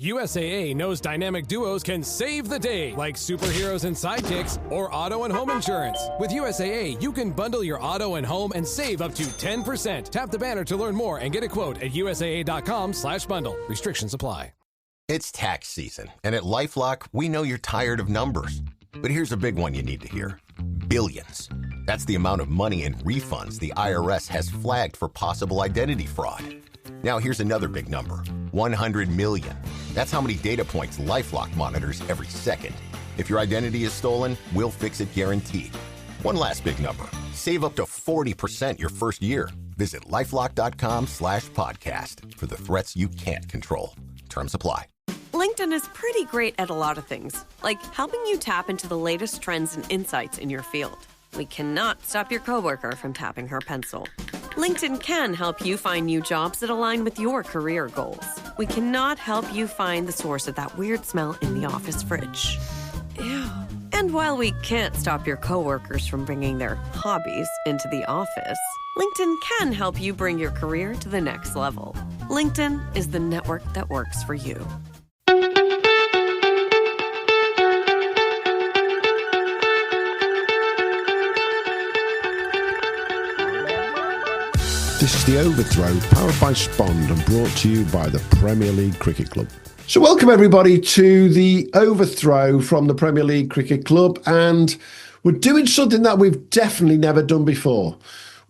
USAA knows dynamic duos can save the day, like superheroes and sidekicks or auto and home insurance. With USAA, you can bundle your auto and home and save up to 10%. Tap the banner to learn more and get a quote at USAA.com/bundle. Restrictions apply. It's tax season, and at LifeLock, we know you're tired of numbers. But here's a big one you need to hear. Billions. That's the amount of money in refunds the IRS has flagged for possible identity fraud. Now here's another big number, 100 million. That's how many data points LifeLock monitors every second. If your identity is stolen, we'll fix it guaranteed. One last big number, save up to 40% your first year. Visit LifeLock.com/podcast for the threats you can't control. Terms apply. LinkedIn is pretty great at a lot of things, like helping you tap into the latest trends and insights in your field. We cannot stop your coworker from tapping her pencil. LinkedIn can help you find new jobs that align with your career goals. We cannot help you find the source of that weird smell in the office fridge. Ew. And while we can't stop your coworkers from bringing their hobbies into the office, LinkedIn can help you bring your career to the next level. LinkedIn is the network that works for you. This is the Overthrow, powered by Spond and brought to you by the Premier League Cricket Club. So welcome everybody to the Overthrow from the Premier League Cricket Club, and we're doing something that we've definitely never done before.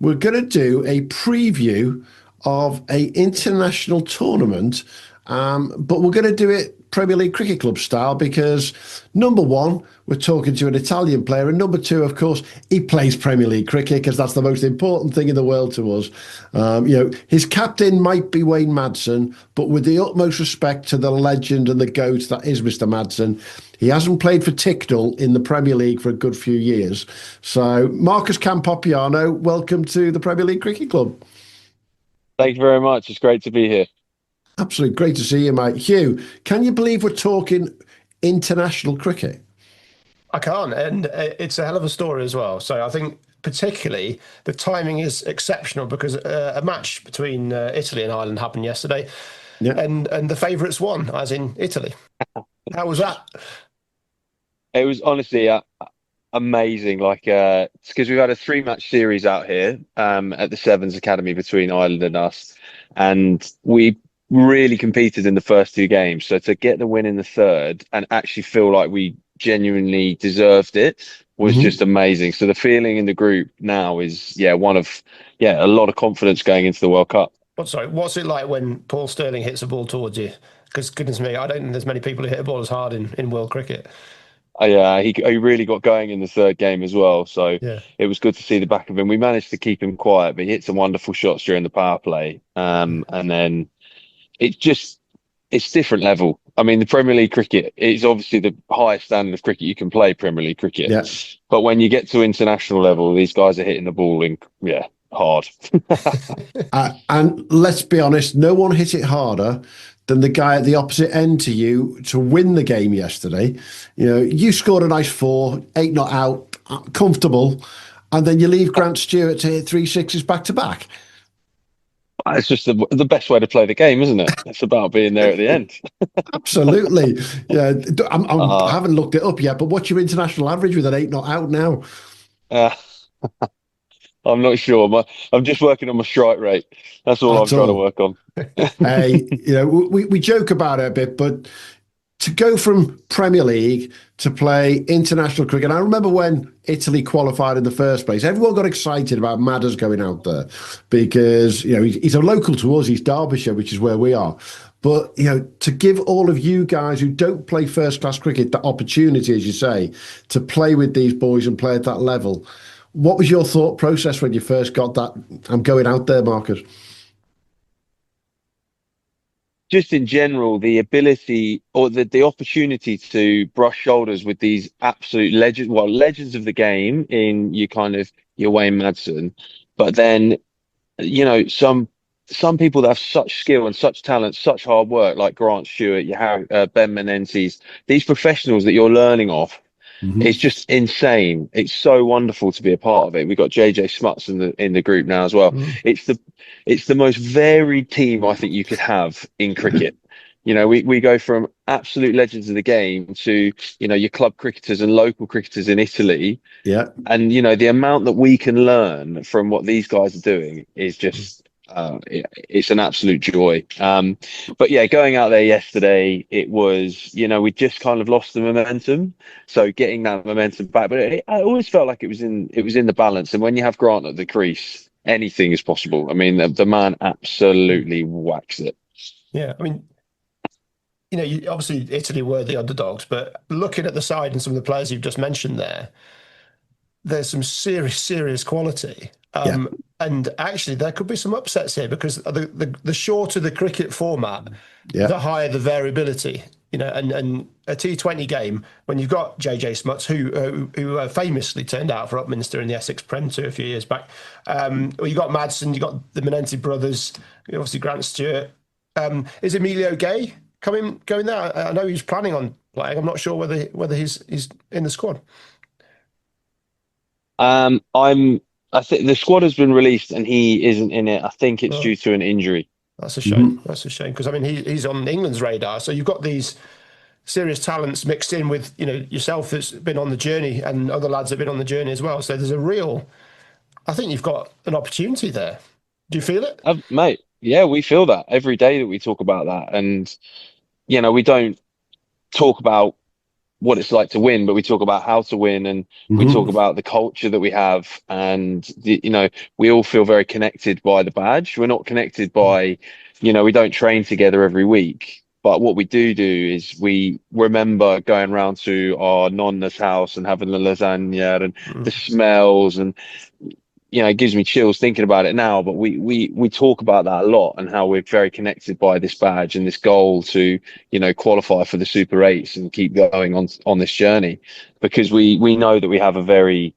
We're going to do a preview of an international tournament, but we're going to do it Premier League Cricket Club style because, number one, we're talking to an Italian player, and number two, of course, he plays Premier League cricket because that's the most important thing in the world to us. His captain might be Wayne Madsen, but with the utmost respect to the legend and the GOAT that is Mr. Madsen, he hasn't played for Ticknall in the Premier League for a good few years. So, Marcus Campopiano, welcome to the Premier League Cricket Club. Thank you very much. It's great to be here. Absolutely great to see you, mate. Hugh, can you believe we're talking international cricket? I can't, and it's a hell of a story as well. So I think particularly the timing is exceptional because a match between Italy and Ireland happened yesterday, and the favourites won, as in Italy. How was that? It was honestly amazing. Because we've had a 3-match series out here at the Sevens Academy between Ireland and us, and we really competed in the first 2 games. So to get the win in the third and actually feel like we genuinely deserved it was just amazing. So the feeling in the group now is a lot of confidence going into the World Cup. What's it like when Paul Stirling hits a ball towards you? Because goodness me, I don't think there's many people who hit a ball as hard in world cricket. He really got going in the third game as well. So it was good to see the back of him. We managed to keep him quiet, but he hit some wonderful shots during the power play. And then it's different level. I mean, the Premier League cricket is obviously the highest standard of cricket you can play, Premier League cricket. Yeah. But when you get to international level, these guys are hitting the ball hard. And let's be honest, no one hit it harder than the guy at the opposite end to you to win the game yesterday. You scored a nice 4, 8 not out, comfortable, and then you leave Grant Stewart to hit 3 sixes back to back. It's just the best way to play the game, isn't it? It's about being there at the end. Absolutely. Yeah, I haven't looked it up yet, but what's your international average with an 8 not out now? I'm not sure. I'm just working on my strike rate. That's all I'm trying to work on. Hey, we joke about it a bit, but to go from Premier League to play international cricket, I remember when Italy qualified in the first place, everyone got excited about Madders going out there because, he's a local to us, he's Derbyshire, which is where we are. But, to give all of you guys who don't play first-class cricket the opportunity, as you say, to play with these boys and play at that level, what was your thought process when you first got that, I'm going out there, Marcus? Just in general, the ability or the opportunity to brush shoulders with these absolute legends of the game in your Wayne Madsen, but then, some people that have such skill and such talent, such hard work, like Grant Stewart, Ben Menente's, these professionals that you're learning off. It's just insane. It's so wonderful to be a part of it. We've got JJ Smuts in the group now as well. It's the most varied team I think you could have in cricket. we go from absolute legends of the game to, your club cricketers and local cricketers in Italy. Yeah. And, the amount that we can learn from what these guys are doing is just, it's an absolute joy. But yeah, going out there yesterday, it was, we just kind of lost the momentum. So getting that momentum back, but I always felt like it was in the balance. And when you have Grant at the crease, anything is possible. I mean, the man absolutely whacks it. Yeah, I mean, obviously Italy were the underdogs, but looking at the side and some of the players you've just mentioned there's some serious quality. And actually, there could be some upsets here because the shorter the cricket format, the higher the variability. And a T20 game, when you've got JJ Smuts, who famously turned out for Upminster in the Essex Prem 2 a few years back. You got Madsen, you got the Menenti brothers, obviously Grant Stewart. Is Emilio Gay going there? I know he's planning on playing. I'm not sure whether he's in the squad. I think the squad has been released and he isn't in it. I think it's due to an injury. That's a shame. That's a shame because I mean he's on England's radar. So you've got these serious talents mixed in with yourself that's been on the journey and other lads that have been on the journey as well. So there's I think you've got an opportunity there. Do you feel it, mate? Yeah, we feel that every day that we talk about that, and we don't talk about what it's like to win, but we talk about how to win, and we talk about the culture that we have, and we all feel very connected by the badge. We're not connected by, we don't train together every week, but what we do is we remember going around to our nonna's house and having the lasagna and the smells, and it gives me chills thinking about it now, but we talk about that a lot and how we're very connected by this badge and this goal to, qualify for the Super 8s and keep going on this journey, because we know that we have a very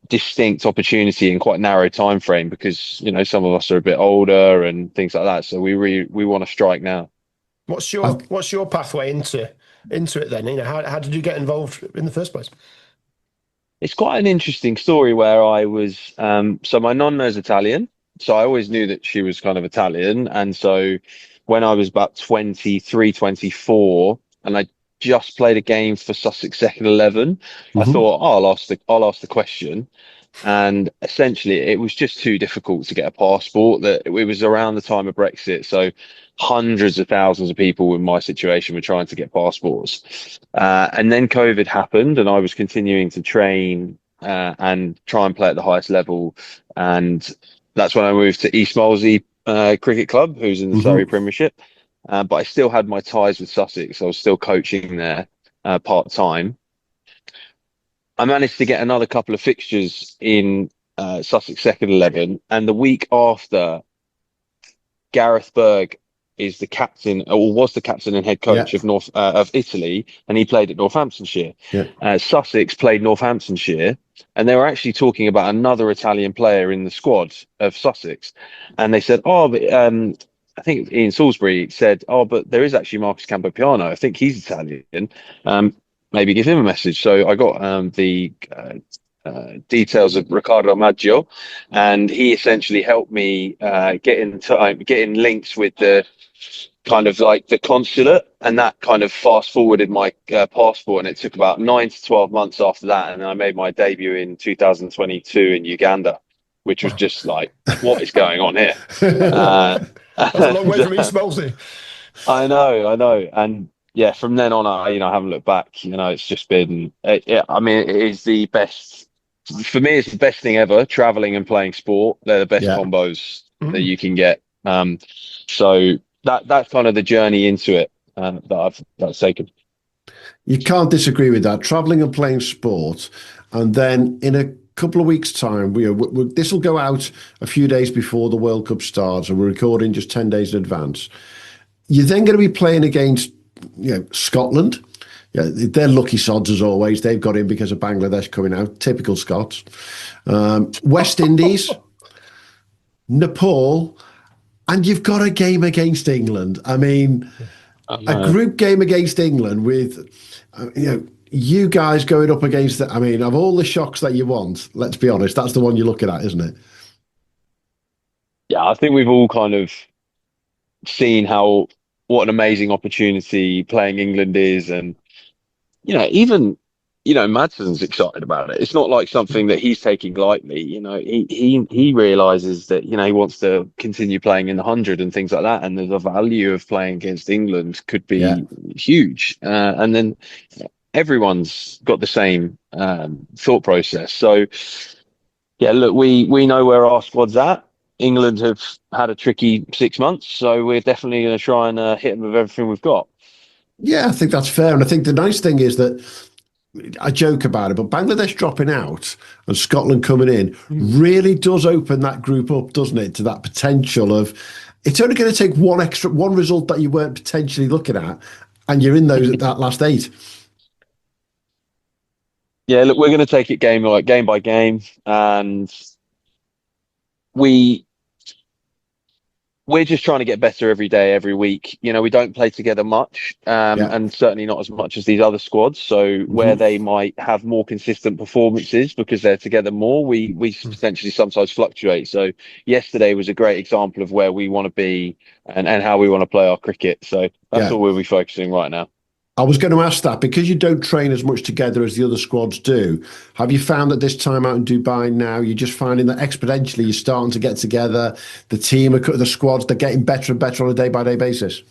distinct opportunity in quite narrow time frame, because, some of us are a bit older and things like that. So we want to strike now. What's your pathway into it then? How did you get involved in the first place? It's quite an interesting story where I was, so my nonna is Italian, so I always knew that she was kind of Italian. And so when I was about 23, 24, and I just played a game for Sussex Second 11, I thought, I'll ask the question. And essentially it was just too difficult to get a passport. That it was around the time of Brexit. So hundreds of thousands of people in my situation were trying to get passports. And then COVID happened and I was continuing to train and try and play at the highest level. And that's when I moved to East Molesey Cricket Club, who's in the Surrey Premiership. But I still had my ties with Sussex. I was still coaching there part-time. I managed to get another couple of fixtures in Sussex Second 11. And the week after, Gareth Berg is the captain, or was the captain and head coach of Italy, and he played at Northamptonshire. Sussex played Northamptonshire, and they were actually talking about another Italian player in the squad of Sussex. And they said, I think Ian Salisbury said, but there is actually Marcus Campopiano. I think he's Italian. Maybe give him a message. So I got the details of Riccardo Maggio, and he essentially helped me get in links with the kind of like the consulate, and that kind of fast forwarded my passport. And it took about 9 to 12 months after that, and I made my debut in 2022 in Uganda, which was just like, what is going on here? That's a long way from East Molesey. I know, and yeah, from then on, I haven't looked back. It's just been, it is the best. For me, it's the best thing ever, traveling and playing sport. They're the best combos that you can get. So that's kind of the journey into it that I've taken. You can't disagree with that. Traveling and playing sport, and then in a couple of weeks' time, this will go out a few days before the World Cup starts, and we're recording just 10 days in advance. You're then going to be playing against Scotland. Yeah, they're lucky sods as always. They've got in because of Bangladesh coming out. Typical Scots. West Indies, Nepal, and you've got a game against England. I mean, a group game against England with, you guys going up against that. I mean, of all the shocks that you want, let's be honest, that's the one you're looking at, isn't it? Yeah, I think we've all kind of seen how what an amazing opportunity playing England is. And, even, Madson's excited about it. It's not like something that he's taking lightly. He realizes that, he wants to continue playing in the 100 and things like that. And the value of playing against England could be huge. And then everyone's got the same thought process. So, yeah, look, we know where our squad's at. England have had a tricky 6 months, so we're definitely going to try and hit them with everything we've got. Yeah, I think that's fair. And I think the nice thing is that I joke about it, but Bangladesh dropping out and Scotland coming in really does open that group up, doesn't it, to that potential of it's only going to take one result that you weren't potentially looking at, and you're in that last 8. Yeah, look, we're going to take it game by game, and we're just trying to get better every day, every week. We don't play together much, and certainly not as much as these other squads. So where they might have more consistent performances because they're together more, we potentially sometimes fluctuate. So yesterday was a great example of where we want to be and how we want to play our cricket. So that's all we'll be focusing right now. I was going to ask that because you don't train as much together as the other squads do. Have you found that this time out in Dubai now, you're just finding that exponentially you're starting to get together, the squads, they're getting better and better on a day-by-day basis?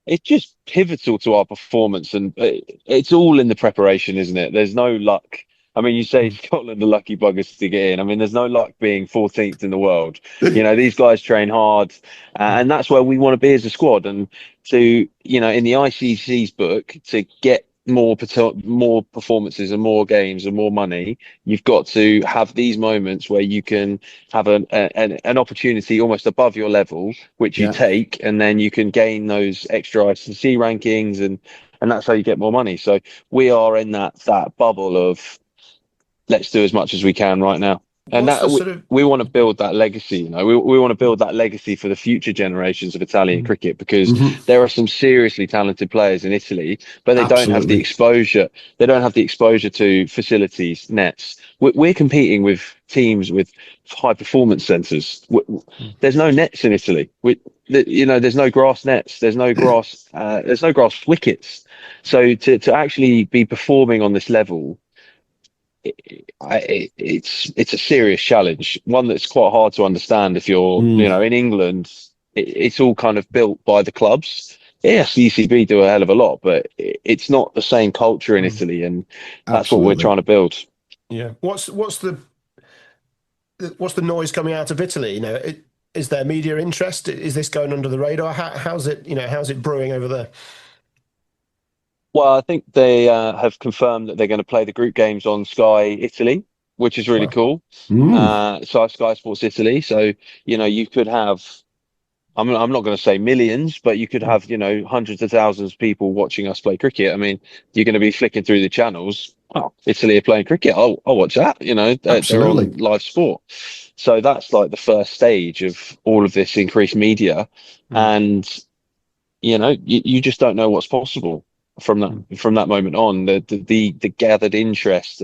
It's just pivotal to our performance, and it's all in the preparation, isn't it? There's no luck. I mean, you say Scotland are lucky buggers to get in. I mean, there's no luck being 14th in the world. These guys train hard, and that's where we want to be as a squad. And to, in the ICC's book, to get more performances and more games and more money, you've got to have these moments where you can have an opportunity almost above your level, which you take, and then you can gain those extra ICC rankings, and that's how you get more money. So we are in that bubble of, let's do as much as we can right now. And we want to build that legacy. We want to build that legacy for the future generations of Italian cricket, because there are some seriously talented players in Italy, but they don't have the exposure. They don't have the exposure to facilities, nets. We're competing with teams with high performance centres. There's no nets in Italy. There's no grass nets. There's no grass. There's no grass wickets. So to actually be performing on this level, it's a serious challenge, one that's quite hard to understand if you're in England. It's all kind of built by the clubs. Yes, the ECB do a hell of a lot, but it's not the same culture in Italy, and that's what we're trying to build. Yeah. What's the noise coming out of Italy? Is there media interest? Is this going under the radar? How's it brewing over there? Well, I think they have confirmed that they're going to play the group games on Sky Italy, which is really cool. Sky Sports Italy. So, you could have, I'm not going to say millions, but you could have, hundreds of thousands of people watching us play cricket. I mean, you're going to be flicking through the channels. Oh, Italy are playing cricket. I'll watch that. They're on live sport. So that's like the first stage of all of this increased media. And, you just don't know what's possible from that moment on. The gathered interest,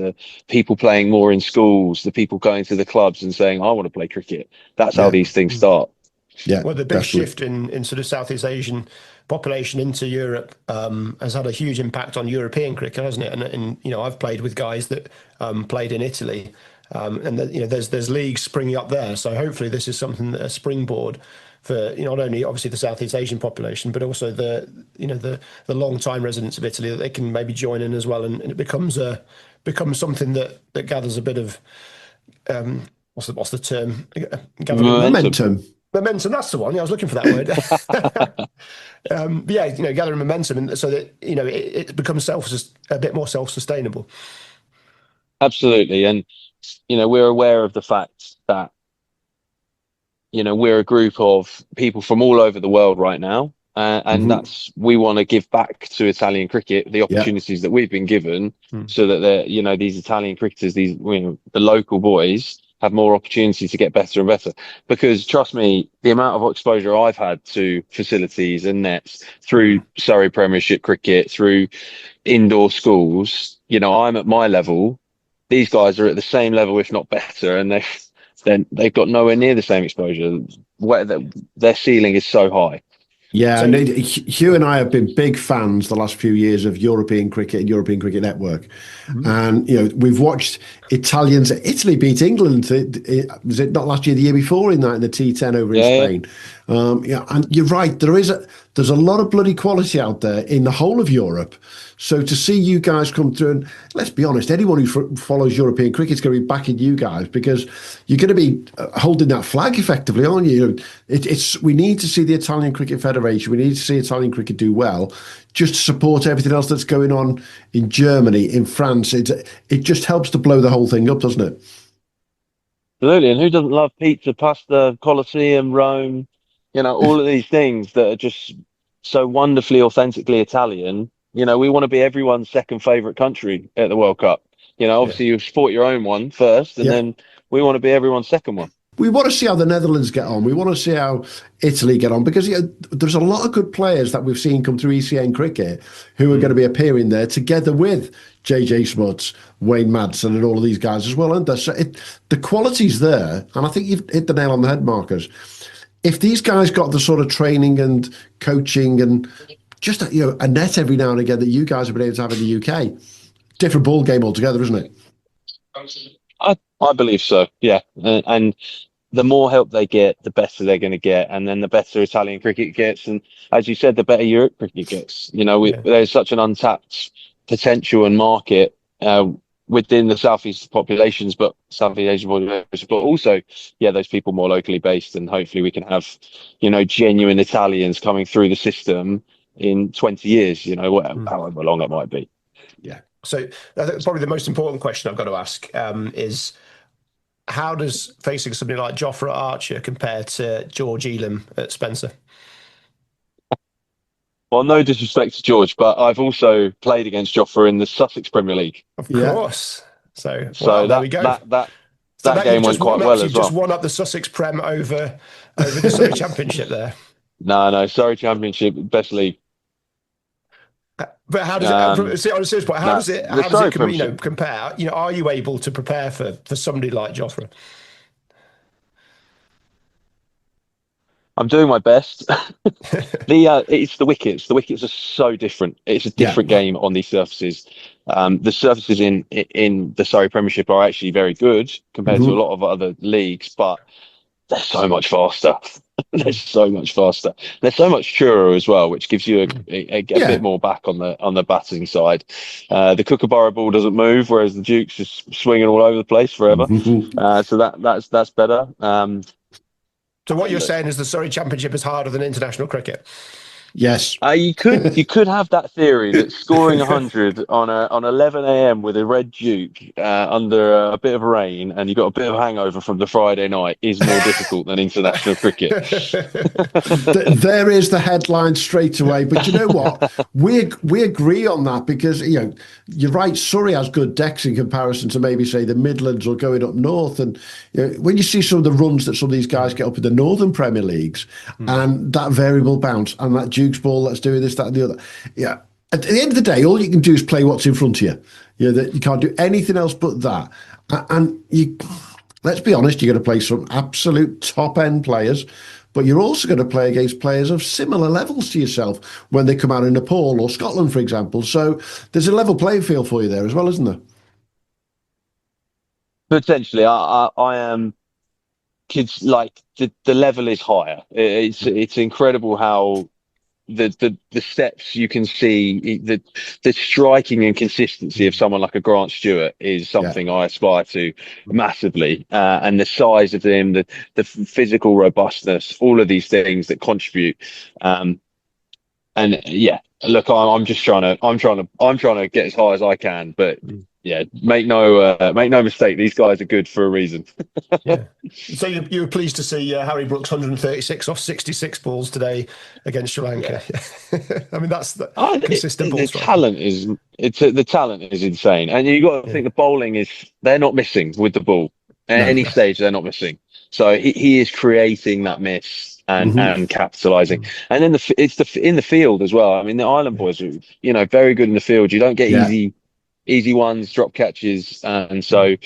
people playing more in schools, the people going to the clubs and saying, I want to play cricket. That's how these things start. Yeah, well, the big shift in sort of Southeast Asian population into Europe has had a huge impact on European cricket, hasn't it? And I've played with guys that played in Italy, and there's leagues springing up there. So hopefully this is something that a springboard for not only obviously the Southeast Asian population, but also the long time residents of Italy, that they can maybe join in as well, and it becomes something that gathers a bit of what's the term? Momentum. That's the one. I was looking for that word. Gathering momentum, and so that it becomes a bit more self-sustainable. Absolutely, and we're aware of the fact that we're a group of people from all over the world right now, and we want to give back to Italian cricket the opportunities that we've been given, so that these Italian cricketers, the local boys, have more opportunity to get better and better. Because trust me, the amount of exposure I've had to facilities and nets through Surrey Premiership cricket, through indoor schools, I'm at my level. These guys are at the same level, if not better, and they've got nowhere near the same exposure. Their ceiling is so high. Yeah, and Hugh and I have been big fans the last few years of European cricket and European Cricket Network. And, we've watched Italy beat England. Was it not last year, the year before in the T10 over in Spain? And you're right, there's a lot of bloody quality out there in the whole of Europe. So to see you guys come through, and let's be honest, anyone who follows European cricket is going to be backing you guys because you're going to be holding that flag effectively, aren't you? We need to see the Italian Cricket Federation. We need to see Italian cricket do well, just to support everything else that's going on in Germany, in France. It just helps to blow the whole thing up, doesn't it? Absolutely. And who doesn't love pizza, pasta, Colosseum, Rome? All of these things that are just so wonderfully, authentically Italian. We want to be everyone's second favourite country at the World Cup. Obviously you support your own one first, and then we want to be everyone's second one. We want to see how the Netherlands get on. We want to see how Italy get on because there's a lot of good players that we've seen come through ECN cricket who are going to be appearing there together with JJ Smuts, Wayne Madsen and all of these guys as well, aren't there? So the quality's there, and I think you've hit the nail on the head, Marcus. If these guys got the sort of training and coaching and just a net every now and again that you guys have been able to have in the UK, different ball game altogether, isn't it? I believe so, yeah. And the more help they get, the better they're going to get, and then the better Italian cricket gets, and as you said, the better Europe cricket gets. There's such an untapped potential and market within the Southeast populations, but Southeast Asian populations, but also, those people more locally based, and hopefully we can have, genuine Italians coming through the system in 20 years, however long it might be. Yeah. So I think probably the most important question I've got to ask is, how does facing somebody like Jofra Archer compare to George Elam at Spencer? Well, no disrespect to George, but I've also played against Jofra in the Sussex Premier League. Of course. So there we go. That game went quite well as well. You just won up the Sussex Prem over the Surrey Championship there. No, Surrey Championship, best league. But how does it? On a serious point, how does it compare? Are you able to prepare for somebody like Jofra? I'm doing my best. It's the wickets. The wickets are so different. It's a different game on these surfaces. The surfaces in the Surrey Premiership are actually very good compared to a lot of other leagues, but they're so much faster. They're so much faster. They're so much truer as well, which gives you a bit more back on the batting side. The Kookaburra ball doesn't move, whereas the Duke's just swinging all over the place forever. So that's better. So what you're saying is the Surrey Championship is harder than international cricket? Yes. You could have that theory that scoring 100 on 11 a.m. with a red Duke under a bit of rain, and you got a bit of hangover from the Friday night, is more difficult than international cricket. There is the headline straight away. But you know what? We agree on that because you're right. Surrey has good decks in comparison to maybe say the Midlands or going up north. And when you see some of the runs that some of these guys get up in the Northern Premier Leagues, and that variable bounce and that Duke's ball that's doing this, that, and the other. Yeah. At the end of the day, all you can do is play what's in front of you. You can't do anything else but that. And let's be honest, you're going to play some absolute top end players, but you're also going to play against players of similar levels to yourself when they come out in Nepal or Scotland, for example. So there's a level playing field for you there as well, isn't there? Potentially, I am. Kids, like the level is higher. It's incredible how the steps you can see, the striking and consistency of someone like a Grant Stewart is something I aspire to massively, and the size of him, the physical robustness, all of these things that contribute. Look, I'm trying to get as high as I can, but make no mistake, these guys are good for a reason. So you were pleased to see Harry Brooks 136 off 66 balls today against Sri Lanka. I mean, that's the consistent ball strike. The talent is insane, and you got to think the bowling they're not missing with the ball at any stage. They're not missing, so he is creating that miss and capitalizing. And then it's in the field as well. I mean, the Island boys are very good in the field. You don't get easy ones, drop catches, and so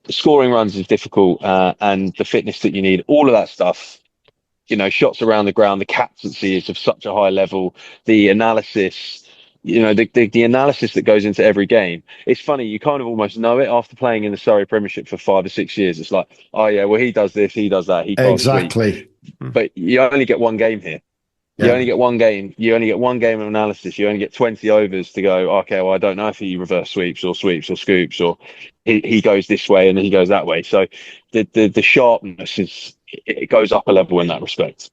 scoring runs is difficult, and the fitness that you need, all of that stuff shots around the ground, the captaincy is of such a high level, the analysis, the analysis that goes into every game. It's funny, you kind of almost know it after playing in the Surrey Premiership for 5 or 6 years. It's like, oh yeah, well, he does this, he does that, he can't Exactly. sweep. But you only get one game here. You only get one game. You only get one game of analysis. You only get 20 overs to go, okay, well, I don't know if he reverse sweeps or scoops, or he goes this way and he goes that way. So the sharpness it goes up a level in that respect.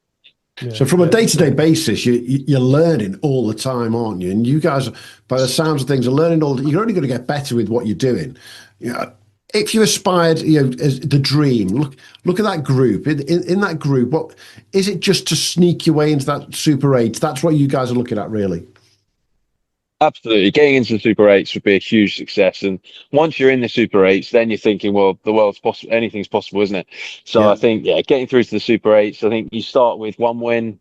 Yeah, so from a day-to-day basis, you're learning all the time, aren't you? And you guys, by the sounds of things, are learning you're only going to get better with what you're doing. If you aspired, as the dream, look at that group. In that group, what is it? Just to sneak your way into that Super 8? That's what you guys are looking at, really. Absolutely, getting into the Super 8s would be a huge success. And once you're in the Super 8s, then you're thinking, well, the world's possible. Anything's possible, isn't it? So I think, getting through to the Super 8s. I think you start with 1 win,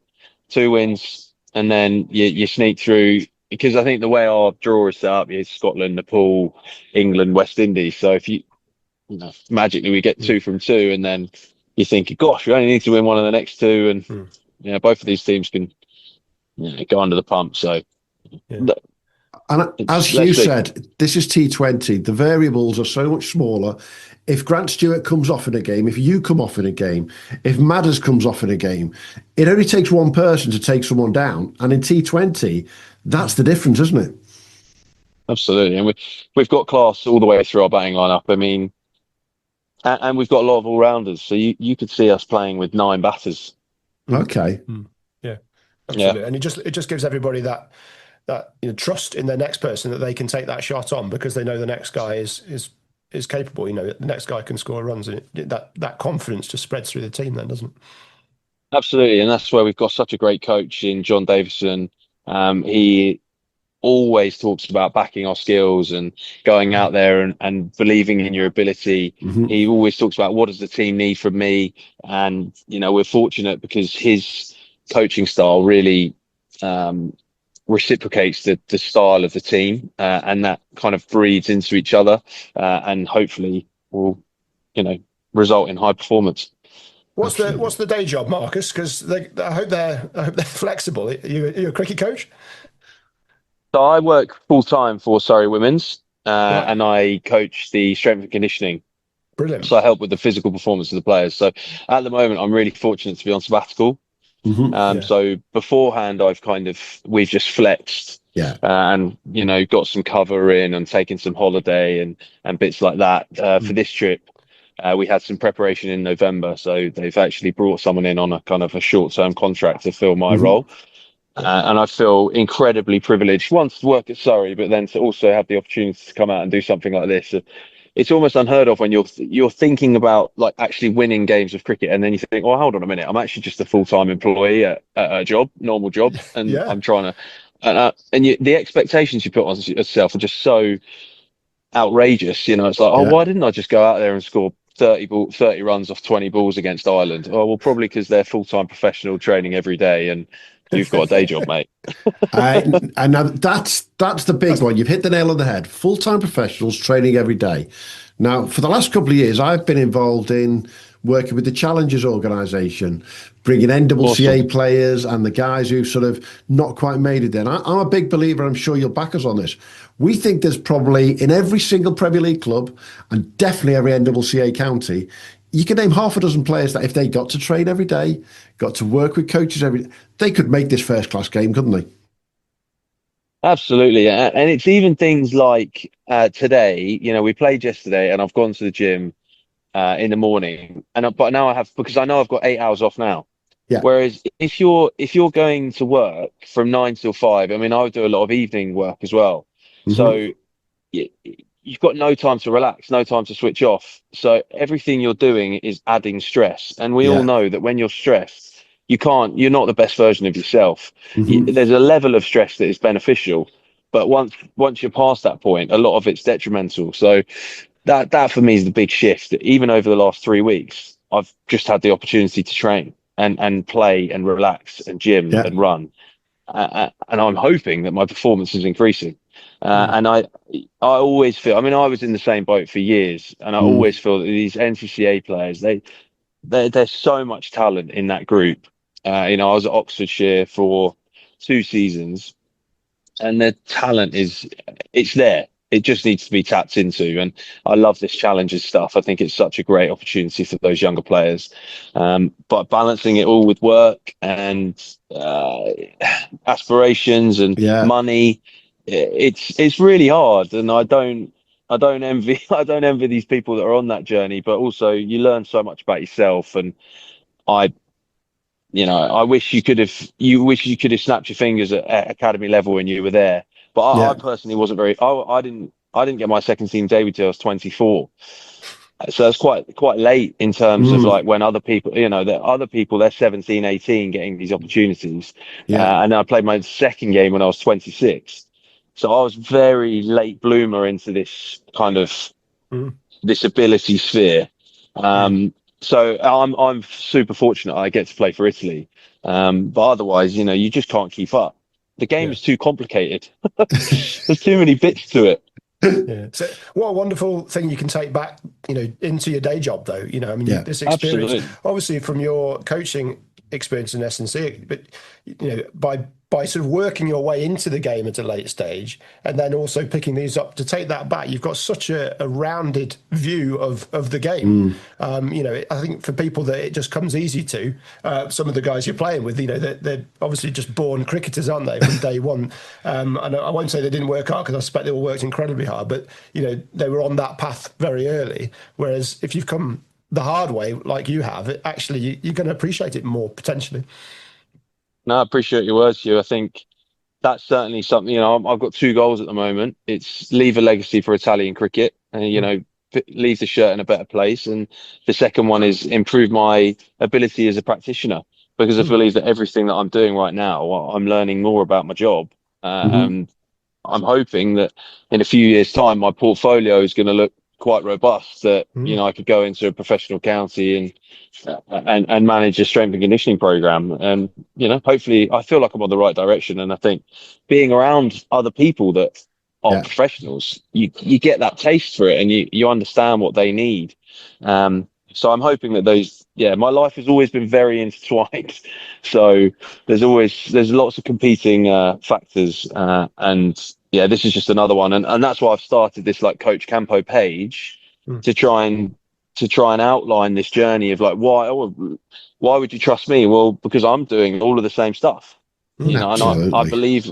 2 wins, and then you sneak through. Because I think the way our draw is set up is Scotland, Nepal, England, West Indies. So if magically we get 2 from 2, and then you think, gosh, we only need to win one of the next 2, and both of these teams can go under the pump. So, and as Hugh said, this is T20. The variables are so much smaller. If Grant Stewart comes off in a game, if you come off in a game, if Madders comes off in a game, it only takes one person to take someone down. And in T20, that's the difference, isn't it? Absolutely, and we've got class all the way through our batting lineup. I mean. And we've got a lot of all-rounders, so you could see us playing with 9 batters. Okay. Yeah, absolutely. And it just gives everybody that trust in their next person, that they can take that shot on because they know the next guy is capable. The next guy can score runs, and that confidence just spreads through the team then, doesn't it? Absolutely, and that's where we've got such a great coach in John Davison. He always talks about backing our skills and going out there and believing in your ability. He always talks about, what does the team need from me? And we're fortunate because his coaching style really reciprocates the style of the team, and that kind of breeds into each other, and hopefully will result in high performance. What's the day job, Marcus? Because I hope they're flexible. You're a cricket coach? So I work full-time for Surrey Women's, and I coach the strength and conditioning. Brilliant. So I help with the physical performance of the players. So at the moment, I'm really fortunate to be on sabbatical. So beforehand, we've just flexed, and got some cover in and taken some holiday and bits like that. For this trip, we had some preparation in November, so they've actually brought someone in on a kind of a short-term contract to fill my role. And I feel incredibly privileged, once to work at Surrey, but then to also have the opportunity to come out and do something like this. It's almost unheard of when you're thinking about actually winning games of cricket, and then you think, well, hold on a minute, I'm actually just a full-time employee at a normal job, and I'm trying to, the expectations you put on yourself are just so outrageous. It's like, why didn't I just go out there and score 30 runs off 20 balls against Ireland? Oh, well, probably because they're full-time professional training every day, and you've got a day job, mate. And now that's the big one. You've hit the nail on the head. Full-time professionals training every day. Now, for the last couple of years, I've been involved in working with the Challengers organisation, bringing NCCA players and the guys who sort of not quite made it then. I'm a big believer, I'm sure you'll back us on this. We think there's probably in every single Premier League club, and definitely every NCCA county, you could name half a dozen players that if they got to train every day, got to work with coaches every day, they could make this first-class game, couldn't they? Absolutely. And it's even things like today, we played yesterday and I've gone to the gym in the morning, but now because I know I've got 8 hours off now. Yeah. Whereas if you're going to work from 9 till 5, I mean, I would do a lot of evening work as well. So you've got no time to relax, no time to switch off. So everything you're doing is adding stress. And we all know that when you're stressed, you're not the best version of yourself. There's a level of stress that is beneficial, but once you're past that point, a lot of it's detrimental. So that for me is the big shift. Even over the last 3 weeks, I've just had the opportunity to train and play and relax and gym and run. And I'm hoping that my performance is increasing. And I always feel, I mean, I was in the same boat for years, and I always feel that these NCCA players, there's so much talent in that group. I was at Oxfordshire for 2 seasons, and the talent it's there. It just needs to be tapped into. And I love this challenges stuff. I think it's such a great opportunity for those younger players. But balancing it all with work and aspirations and money, it's really hard. And I don't envy these people that are on that journey, but also you learn so much about yourself. And I wish you could have snapped your fingers at academy level when you were there. But I personally wasn't I didn't get my second team debut till I was 24. So that's quite late in terms of like when other people, they're 17, 18 getting these opportunities. And I played my second game when I was 26. So I was very late bloomer into this kind of this ability sphere. So I'm super fortunate I get to play for Italy. But otherwise, you just can't keep up. The game is too complicated. There's too many bits to it. Yeah. So what a wonderful thing you can take back, into your day job, though. This experience, obviously from your coaching experience in S&C, but by sort of working your way into the game at a late stage, and then also picking these up to take that back, you've got such a rounded view of the game. I think for people that it just comes easy to, some of the guys you're playing with, they're obviously just born cricketers, aren't they, from day one? And I won't say they didn't work hard, because I suspect they all worked incredibly hard, but they were on that path very early. Whereas if you've come the hard way, like you have, you're going to appreciate it more potentially. No, I appreciate your words, Hugh. I think that's certainly something. I've got 2 goals at the moment. It's leave a legacy for Italian cricket, and leave the shirt in a better place. And the second one is improve my ability as a practitioner, because I believe that everything that I'm doing right now, I'm learning more about my job. I'm hoping that in a few years' time, my portfolio is going to look quite robust, that I could go into a professional county and manage a strength and conditioning program, and hopefully I feel like I'm on the right direction. And I think being around other people that are professionals, you get that taste for it, and you understand what they need. So I'm hoping that my life has always been very intertwined. So there's lots of competing factors, and this is just another one. And that's why I've started this like Coach Campo page to try and outline this journey of like, why would you trust me? Well, because I'm doing all of the same stuff, and I believe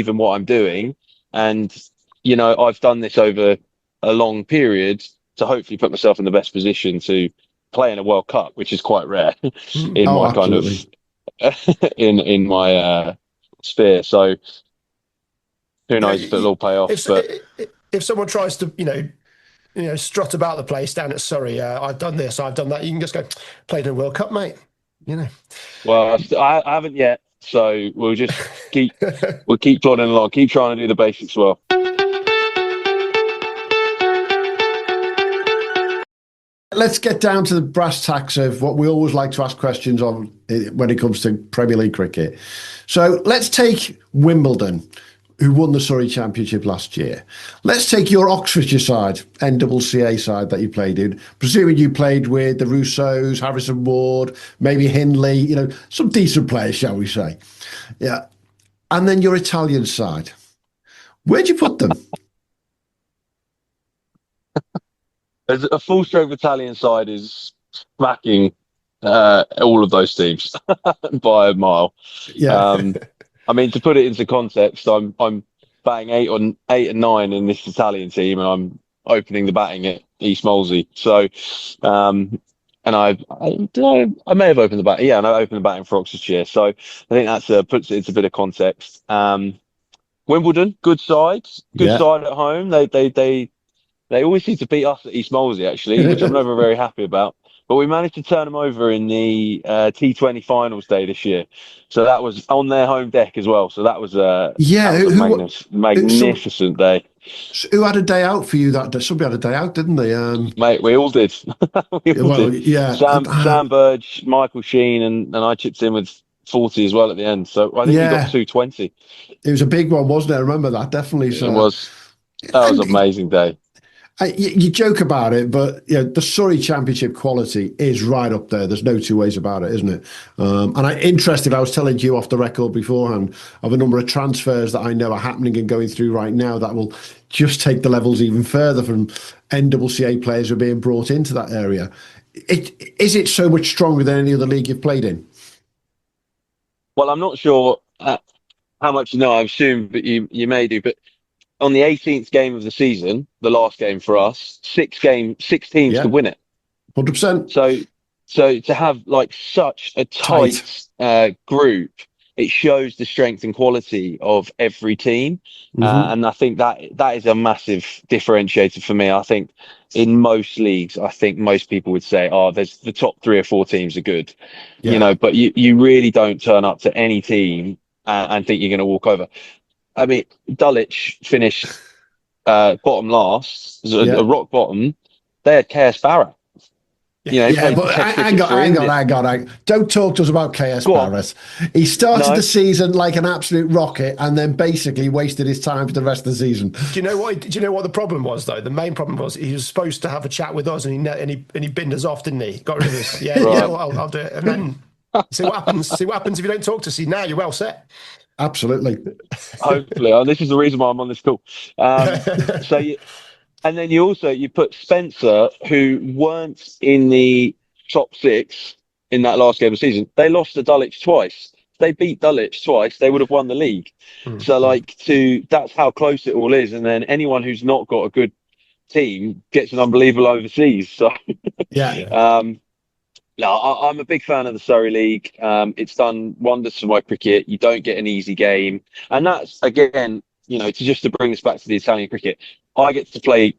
in what I'm doing, and I've done this over a long period to hopefully put myself in the best position to play in a World Cup, which is quite rare in my kind of in my sphere. So who knows if it'll all pay off. If someone tries to strut about the place down at Surrey, I've done this, I've done that, you can just go, played in a World Cup, mate. Well, I haven't yet, so we'll just keep plodding along, keep trying to do the basics well. Let's get down to the brass tacks of what we always like to ask questions on when it comes to Premier League cricket. So let's take Wimbledon, who won the Surrey Championship last year. Let's take your Oxfordshire side, NCCA side that you played in. Presuming you played with the Russos, Harrison Ward, maybe Hindley, some decent players, shall we say. Yeah. And then your Italian side. Where'd you put them? A full-strength Italian side is smacking all of those teams by a mile. Yeah. To put it into context, I'm batting 8 and 9 in this Italian team, and I'm opening the batting at East Molesey. So, and I may have opened the batting. Yeah, and I opened the batting for Oxfordshire. So I think that puts it into a bit of context. Wimbledon, good side at home. They always seem to beat us at East Molesey, actually, which I'm never very happy about. But we managed to turn them over in the T20 finals day this year. So that was on their home deck as well. So that was a magnificent day. Who had a day out for you that day? Somebody had a day out, didn't they? Mate, we all did. Did. Yeah. Sam Burge, Michael Sheen, and I chipped in with 40 as well at the end. So I think we got 220. It was a big one, wasn't it? I remember that, definitely. So. It was. That was an amazing day. You joke about it, but the Surrey Championship quality is right up there. There's no two ways about it, isn't it? And I'm interested. I was telling you off the record beforehand of a number of transfers that I know are happening and going through right now that will just take the levels even further from NCCA players who are being brought into that area. Is it so much stronger than any other league you've played in? Well, I'm not sure how much you know. I assume, but you may do. But on the 18th game of the season, the last game for us, six teams could win it. 100%. So to have like such a tight group, it shows the strength and quality of every team. And I think that is a massive differentiator for me. I think in most leagues, I think most people would say, there's the top 3 or 4 teams are good, but you really don't turn up to any team and think you're going to walk over. I mean, Dulwich finished bottom last, a rock bottom. They had KS Barra. But hang on. Don't talk to us about KS Barras. He started the season like an absolute rocket and then basically wasted his time for the rest of the season. Do you know what the problem was, though? The main problem was he was supposed to have a chat with us and he binned us off, didn't he? Got rid of us. I'll do it. And then see what happens. See what happens if you don't talk to us. See, now you're well set. Absolutely. Hopefully. This is the reason why I'm on this call. And then you put Spencer, who weren't in the top 6 in that last game of the season. They lost to Dulwich twice. If they beat Dulwich twice, they would have won the league. So that's how close it all is. And then anyone who's not got a good team gets an unbelievable overseas. So I'm a big fan of the Surrey League. It's done wonders for my cricket. You don't get an easy game. And that's, again, to bring us back to the Italian cricket, I get to play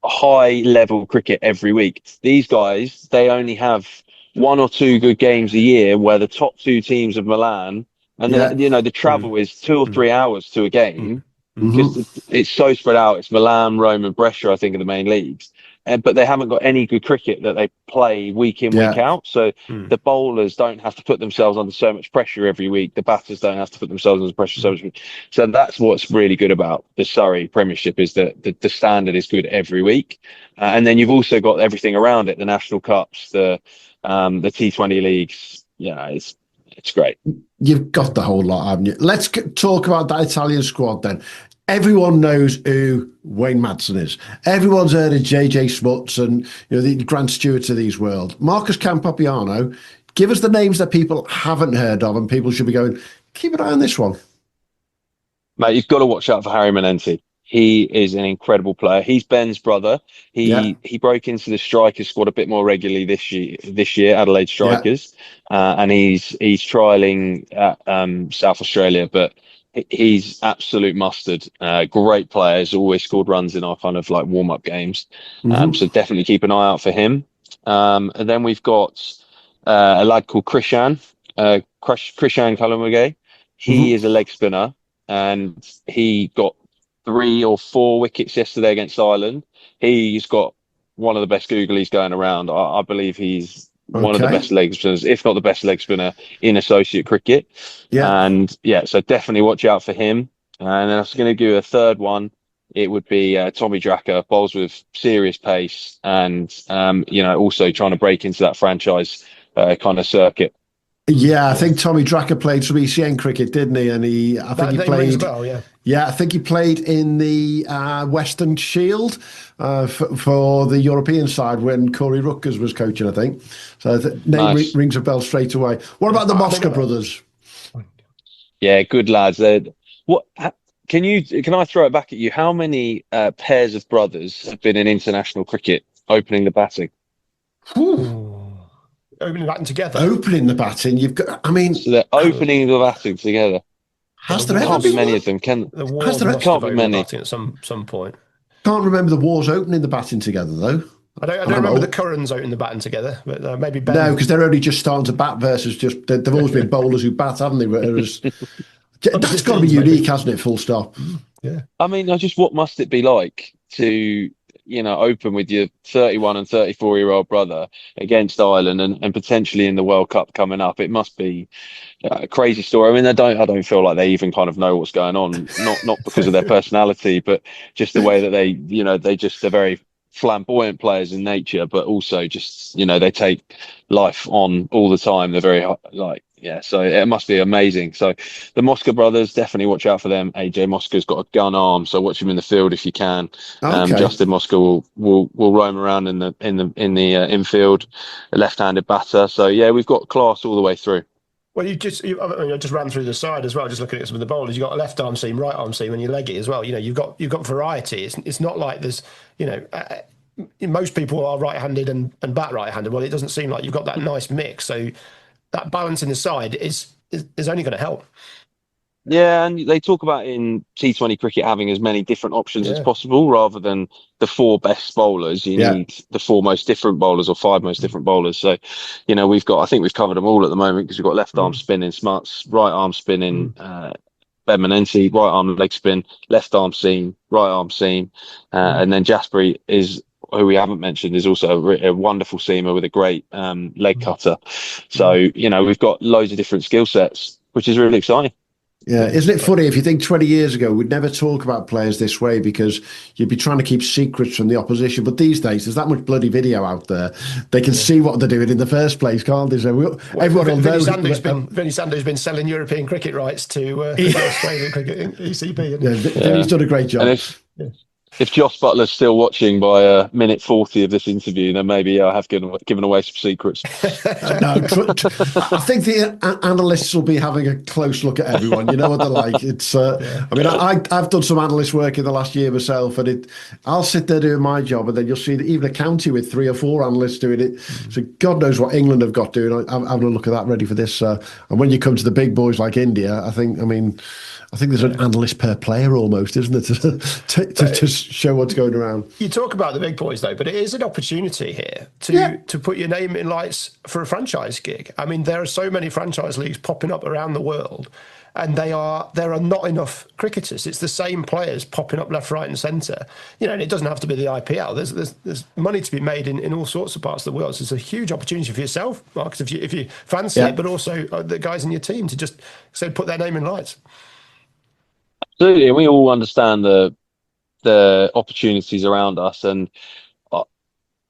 high level cricket every week. These guys, they only have 1 or 2 good games a year where the top 2 teams of Milan, and then, the travel is 2 or 3 hours to a game because it's so spread out. It's Milan, Rome and Brescia, I think, are the main leagues. But they haven't got any good cricket that they play week in, week out. So the bowlers don't have to put themselves under so much pressure every week. The batters don't have to put themselves under pressure so much. So that's what's really good about the Surrey Premiership, is that the standard is good every week. And then you've also got everything around it, the national cups, the T20 leagues. It's great. You've got the whole lot, haven't you? Let's talk about that Italian squad then. Everyone knows who Wayne Madsen is. Everyone's heard of JJ Smuts and the Grant Stewarts of these world. Marcus Campopiano, give us the names that people haven't heard of and people should be going, keep an eye on this one. Mate, you've got to watch out for Harry Manenti. He is an incredible player. He's Ben's brother. He broke into the Strikers squad a bit more regularly this year, Adelaide Strikers, and he's trialling at South Australia, but he's absolute mustard. Great player. Has always scored runs in our kind of like warm-up games. So definitely keep an eye out for him. And then we've got a lad called Krishan Kalamugay. He is a leg spinner, and he got 3 or 4 wickets yesterday against Ireland. He's got one of the best googlies going around. I believe he's one of the best leg spinners, if not the best leg spinner in associate cricket. So definitely watch out for him. And then I was going to give a third one. It would be Tommy Dracker, bowls with serious pace and also trying to break into that franchise kind of circuit. I think Tommy Dracker played some ECN cricket, didn't he? And I think he played. I think he played in the Western Shield for the European side when Corey Rutgers was coaching, I think. So the name rings a bell straight away. What about the Mosca brothers? Yeah, good lads. Can I throw it back at you? How many pairs of brothers have been in international cricket opening the batting? Opening the batting together. Opening the batting, you've got. So they're opening the batting together. There can't be many of them. Can't be many at some point. Can't remember the Wars opening the batting together though. I don't remember the Currans opening the batting together, but maybe Ben. No, because they're only just starting to bat versus just. They've always been bowlers who bat, haven't they? That's got to be unique, hasn't it? Full stop. Yeah. What must it be like to open with your 31 and 34-year-old brother against Ireland and potentially in the World Cup coming up. It must be a crazy story. I mean, I don't feel like they even kind of know what's going on, not because of their personality, but just the way that they're very flamboyant players in nature, but also just, they take life on all the time. They're very so it must be amazing. So the Mosca brothers, definitely watch out for them. AJ Mosca's got a gun arm, so watch him in the field if you can. Okay. Justin Mosca will roam around in the infield, a left-handed batter. So yeah, we've got class all the way through. Well, I just ran through the side as well, just looking at some of the bowlers. You've got a left arm seam, right arm seam, and your leggy as well. You've got variety. It's not like there's, most people are right-handed and bat right-handed. Well, it doesn't seem like you've got that nice mix. So that balance in the side is only going to help. Yeah, and they talk about in T20 cricket having as many different options as possible rather than the 4 best bowlers. You need the 4 most different bowlers or 5 most different bowlers. So, I think we've covered them all at the moment because we've got left arm spinning Smuts, right arm spinning Ben Menensi, right arm leg spin, left arm seam, right arm seam. And then Jasperi is, who we haven't mentioned, is also a wonderful seamer with a great leg cutter. So, we've got loads of different skill sets, which is really exciting. Yeah, isn't it funny? If you think 20 years ago, we'd never talk about players this way because you'd be trying to keep secrets from the opposition. But these days, there's that much bloody video out there. They can see what they're doing in the first place, can't they? So everyone will know. Vinny Sandu's been selling European cricket rights to Australian cricket, ECB. Vinny's done a great job. If Josh Butler's still watching by minute 40 of this interview, then maybe I have given away some secrets. No, I think the analysts will be having a close look at everyone. You know what they're like. It's. I mean, I've done some analyst work in the last year myself, and I'll sit there doing my job, and then you'll see that even a county with 3 or 4 analysts doing it. So God knows what England have got doing. I'm having a look at that, ready for this. And when you come to the big boys like India, I think there's an analyst per player almost, isn't it, to show what's going around. You talk about the big boys, though, but it is an opportunity here to put your name in lights for a franchise gig. I mean, there are so many franchise leagues popping up around the world, and there are not enough cricketers. It's the same players popping up left, right and centre. And it doesn't have to be the IPL. There's money to be made in all sorts of parts of the world. So it's a huge opportunity for yourself, Marcus, if you fancy it, but also the guys in your team to just put their name in lights. Absolutely, and we all understand the opportunities around us, and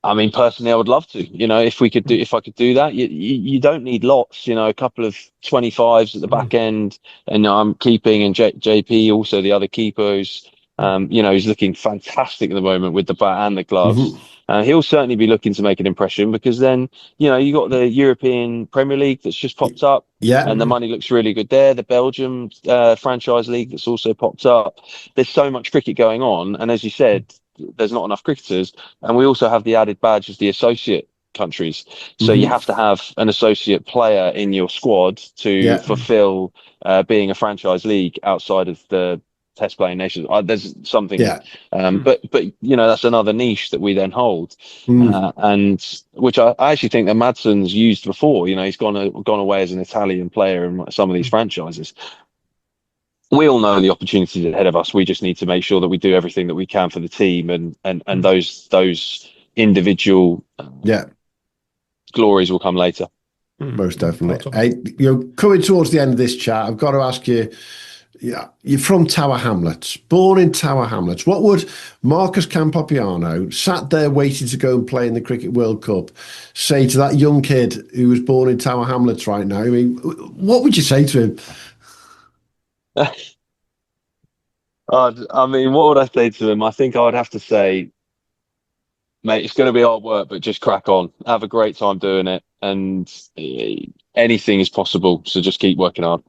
I mean, personally, I would love to. If I could do that, you don't need lots. A couple of 25s at the back end, and I'm keeping, and JP also the other keepers. He's looking fantastic at the moment with the bat and the gloves. He'll certainly be looking to make an impression because then, you got the European Premier League that's just popped up. Yeah. And the money looks really good there. The Belgium franchise league that's also popped up. There's so much cricket going on. And as you said, there's not enough cricketers. And we also have the added badge as the associate countries. So you have to have an associate player in your squad to fulfill being a franchise league outside of the test playing nations. There's something, but that's another niche that we then hold, and which I actually think that Madsen's used before. He's gone away as an Italian player in some of these franchises. We all know the opportunities ahead of us. We just need to make sure that we do everything that we can for the team, and those individual glories will come later. Most definitely. Hey, coming towards the end of this chat, I've got to ask you. Yeah, you're from Tower Hamlets, born in Tower Hamlets. What would Marcus Campopiano, sat there waiting to go and play in the Cricket World Cup, say to that young kid who was born in Tower Hamlets right now? I mean, what would you say to him? I mean, what would I say to him? I think I would have to say, mate, it's going to be hard work, but just crack on. Have a great time doing it, and anything is possible. So just keep working hard.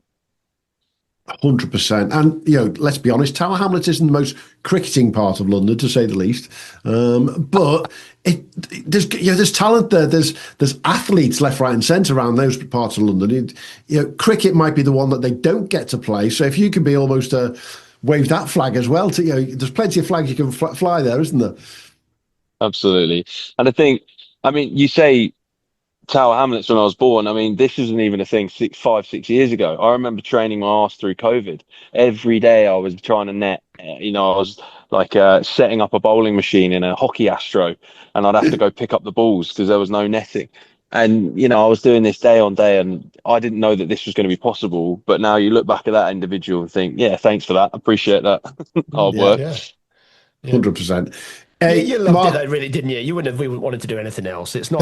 100%. And, let's be honest, Tower Hamlets isn't the most cricketing part of London, to say the least. But there's talent there. There's athletes left, right and centre around those parts of London. Cricket might be the one that they don't get to play. So if you can be almost wave that flag as well, there's plenty of flags you can fly there, isn't there? Absolutely. And I mean, you say Tower Hamlets when I was born. I mean, this isn't even a thing 5-6 years ago. I remember training my arse through COVID. Every day I was trying to net. I was like setting up a bowling machine in a hockey astro, and I'd have to go pick up the balls because there was no netting. And, you know, I was doing this day on day, and I didn't know that this was going to be possible. But now you look back at that individual and think, yeah, thanks for that. Appreciate that hard work. 100%. You loved it, though, really, didn't you? You wouldn't have wanted to do anything else. It's not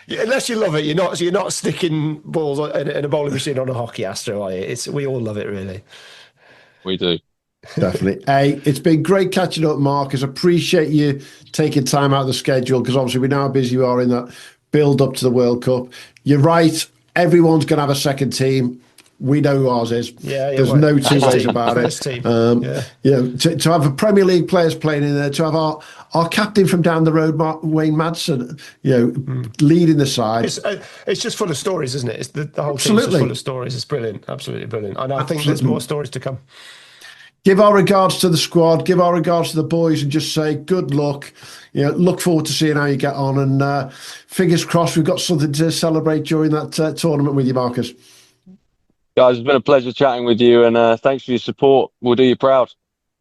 unless you love it. You're not sticking balls in a bowling machine on a hockey astro, are you? We all love it, really. We do. Definitely. Hey, it's been great catching up, Marcus. Appreciate you taking time out of the schedule, because obviously we know how busy you are in that build up to the World Cup. You're right. Everyone's going to have a second team. We know who ours is. There's no two ways about it. To have a Premier League players playing in there, to have our captain from down the road, Wayne Madsen, leading the side. It's just full of stories, isn't it? It's the whole team's just full of stories. It's brilliant, absolutely brilliant. And I think there's more stories to come. Give our regards to the squad, give our regards to the boys, and just say good luck. Look forward to seeing how you get on, and fingers crossed we've got something to celebrate during that tournament with you, Marcus. Guys, it's been a pleasure chatting with you, and thanks for your support. We'll do you proud.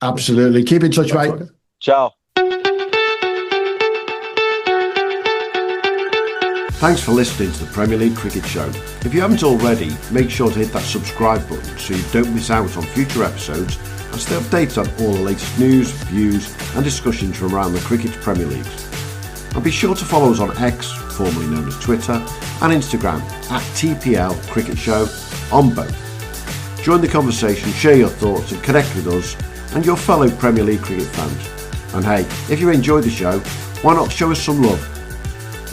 Absolutely. Keep in touch, mate. Ciao. Thanks for listening to the Premier League Cricket Show. If you haven't already, make sure to hit that subscribe button so you don't miss out on future episodes and stay updated on all the latest news, views and discussions from around the Cricket Premier Leagues. And be sure to follow us on X, formerly known as Twitter, and Instagram at TPL Cricket Show on both. Join the conversation, share your thoughts and connect with us and your fellow Premier League cricket fans. And hey, if you enjoyed the show, why not show us some love?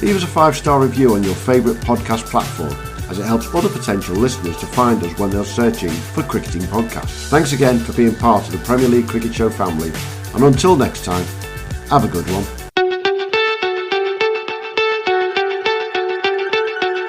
Leave us a 5-star review on your favourite podcast platform, as it helps other potential listeners to find us when they're searching for cricketing podcasts. Thanks again for being part of the Premier League Cricket Show family, and until next time, have a good one.